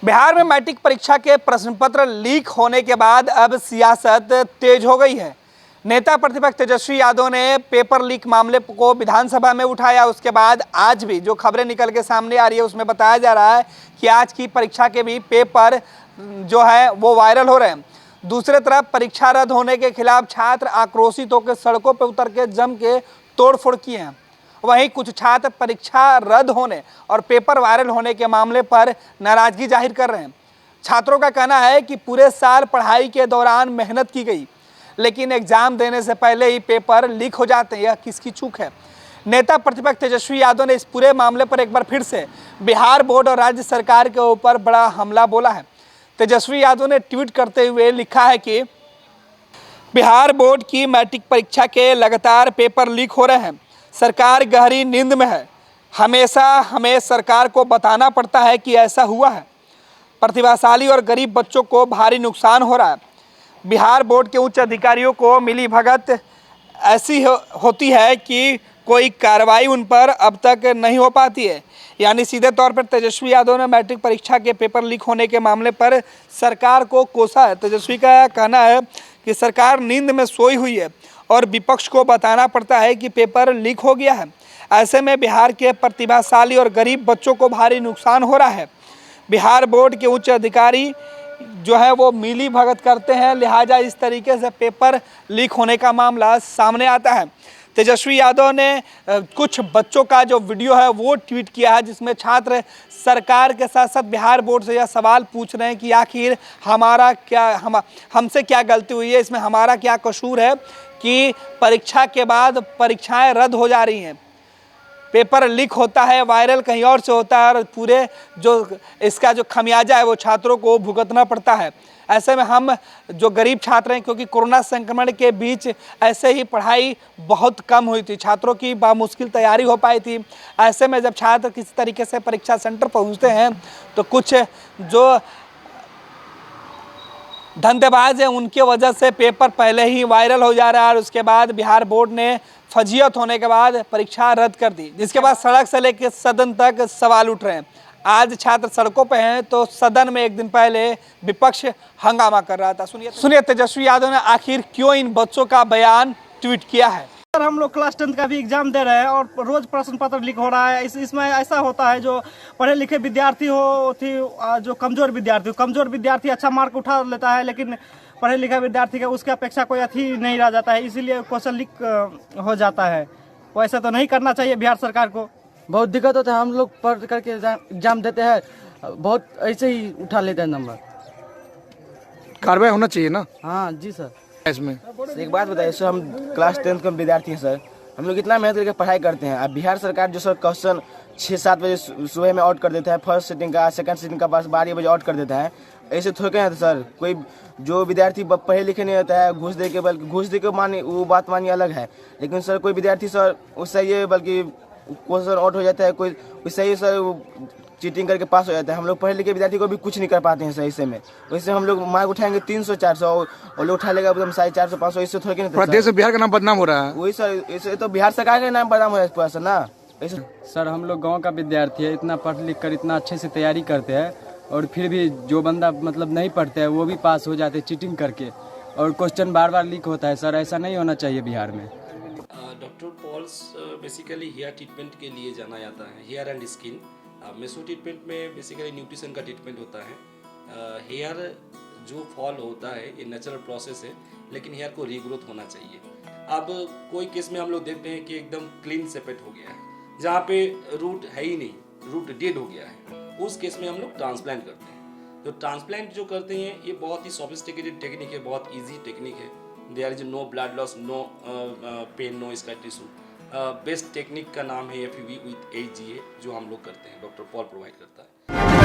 बिहार में मैट्रिक परीक्षा के प्रश्न पत्र लीक होने के बाद अब सियासत तेज हो गई है। नेता प्रतिपक्ष तेजस्वी यादव ने पेपर लीक मामले को विधानसभा में उठाया। उसके बाद आज भी जो खबरें निकल के सामने आ रही है उसमें बताया जा रहा है कि आज की परीक्षा के भी पेपर जो है वो वायरल हो रहे हैं। दूसरी तरफ परीक्षा रद्द होने के खिलाफ छात्र आक्रोशित होकर सड़कों पर उतर के जम के तोड़फोड़ किए हैं। वहीं कुछ छात्र परीक्षा रद्द होने और पेपर वायरल होने के मामले पर नाराजगी जाहिर कर रहे हैं। छात्रों का कहना है कि पूरे साल पढ़ाई के दौरान मेहनत की गई, लेकिन एग्जाम देने से पहले ही पेपर लीक हो जाते हैं। यह किसकी चूक है? नेता प्रतिपक्ष तेजस्वी यादव ने इस पूरे मामले पर एक बार फिर से बिहार बोर्ड और राज्य सरकार के ऊपर बड़ा हमला बोला है। तेजस्वी यादव ने ट्वीट करते हुए लिखा है कि बिहार बोर्ड की मैट्रिक परीक्षा के लगातार पेपर लीक हो रहे हैं। सरकार गहरी नींद में है। हमेशा हमें सरकार को बताना पड़ता है कि ऐसा हुआ है। प्रतिभाशाली और गरीब बच्चों को भारी नुकसान हो रहा है। बिहार बोर्ड के उच्च अधिकारियों को मिली भगत ऐसी होती है कि कोई कार्रवाई उन पर अब तक नहीं हो पाती है। यानी सीधे तौर पर तेजस्वी यादव ने मैट्रिक परीक्षा के पेपर लीक होने के मामले पर सरकार को कोसा है। तेजस्वी का कहना है कि सरकार नींद में सोई हुई है और विपक्ष को बताना पड़ता है कि पेपर लीक हो गया है। ऐसे में बिहार के प्रतिभाशाली और गरीब बच्चों को भारी नुकसान हो रहा है। बिहार बोर्ड के उच्च अधिकारी जो है वो मिली भगत करते हैं, लिहाजा इस तरीके से पेपर लीक होने का मामला सामने आता है। तेजस्वी यादव ने कुछ बच्चों का जो वीडियो है वो ट्वीट किया है, जिसमें छात्र सरकार के साथ साथ बिहार बोर्ड से यह सवाल पूछ रहे हैं कि आखिर हमसे क्या गलती हुई है, इसमें हमारा क्या कसूर है कि परीक्षा के बाद परीक्षाएं रद्द हो जा रही हैं, पेपर लीक होता है, वायरल कहीं और से होता है और पूरे जो इसका जो खमियाजा है वो छात्रों को भुगतना पड़ता है। ऐसे में हम जो गरीब छात्र हैं, क्योंकि कोरोना संक्रमण के बीच ऐसे ही पढ़ाई बहुत कम हुई थी, छात्रों की बामुश्किल तैयारी हो पाई थी। ऐसे में जब छात्र किसी तरीके से परीक्षा सेंटर पहुंचते हैं तो कुछ जो धंधेबाज है उनके वजह से पेपर पहले ही वायरल हो जा रहा है और उसके बाद बिहार बोर्ड ने फजीयत होने के बाद परीक्षा रद्द कर दी, जिसके बाद सड़क से लेकर सदन तक सवाल उठ रहे हैं। आज छात्र सड़कों पे हैं तो सदन में एक दिन पहले विपक्ष हंगामा कर रहा था। सुनिए तेजस्वी यादव ने आखिर क्यों इन बच्चों का बयान ट्वीट किया है। सर, हम लोग क्लास 10 का भी एग्जाम दे रहे हैं और रोज प्रश्न पत्र लीक हो रहा है। इसमें ऐसा होता है, जो पढ़े लिखे विद्यार्थी जो कमजोर विद्यार्थी अच्छा मार्क उठा लेता है, लेकिन पढ़े लिखे विद्यार्थी का उसके अपेक्षा कोई अथी नहीं रह जाता है, इसीलिए क्वेश्चन लीक हो जाता है। वैसे तो नहीं करना चाहिए बिहार सरकार को। बहुत दिक्कत होता है, हम लोग पढ़ करके एग्जाम देते हैं, बहुत ऐसे ही उठा लेते हैं नंबर। कार्रवाई होना चाहिए ना। हाँ जी सर। इसमें एक बात बताइए सर, हम क्लास 10 के विद्यार्थी हैं सर, हम लोग इतना मेहनत करके पढ़ाई करते हैं। अब बिहार सरकार जो सर क्वेश्चन 6-7 बजे सुबह में आउट कर देता है, फर्स्ट सिटिंग का, सेकंड सिटिंग का 12 बजे आउट कर देता है। ऐसे थोड़े हैं सर, कोई जो विद्यार्थी पढ़े लिखे नहीं होता है घूस दे के मानी वो बात मानी अलग है, लेकिन सर कोई विद्यार्थी सर उससे ये बल्कि क्वेश्चन आउट हो जाता है, कोई उससे ही सर चीटिंग करके पास हो जाता है। हम लोग पढ़े लिखे विद्यार्थी को भी कुछ नहीं कर पाते हैं सर। इससे में वैसे हम लोग मार्क उठाएंगे 300-400 और लोग उठा लेगा एकदम 450-500, इससे थोड़ा नहीं। देश में बिहार का नाम बदनाम हो रहा है। वही सर, ऐसे तो बिहार सरकार का नाम बदनाम हो रहा है सर ना। सर हम लोग गांव का विद्यार्थी है, इतना पढ़ लिख कर इतना अच्छे से तैयारी करते हैं और फिर भी जो बंदा मतलब नहीं पढ़ते हैं वो भी पास हो जाते हैं चीटिंग करके, और क्वेश्चन बार बार लीक होता है। सर ऐसा नहीं होना चाहिए बिहार में। Doctor Paul's basically hair treatment के लिए जाना जाता है, hair and skin. Meso treatment में बेसिकली न्यूट्रिशन का ट्रीटमेंट होता है। हेयर जो फॉल होता है ये नेचुरल प्रोसेस है, लेकिन हेयर को रीग्रोथ होना चाहिए। अब कोई केस में हम लोग देखते हैं कि एकदम क्लीन सेपरेट हो गया है, जहाँ पे रूट है ही नहीं, रूट डेड हो गया है, उस केस में हम लोग ट्रांसप्लांट करते हैं। तो ट्रांसप्लांट जो करते हैं ये बहुत ही सोफिस्टिकेटेड टेक्निक है, बहुत ईजी टेक्निक है। There is no blood loss, no pain, no scar tissue. Best technique का नाम है FUE विथ HGA, जो हम लोग करते हैं, डॉक्टर पॉल प्रोवाइड करता है।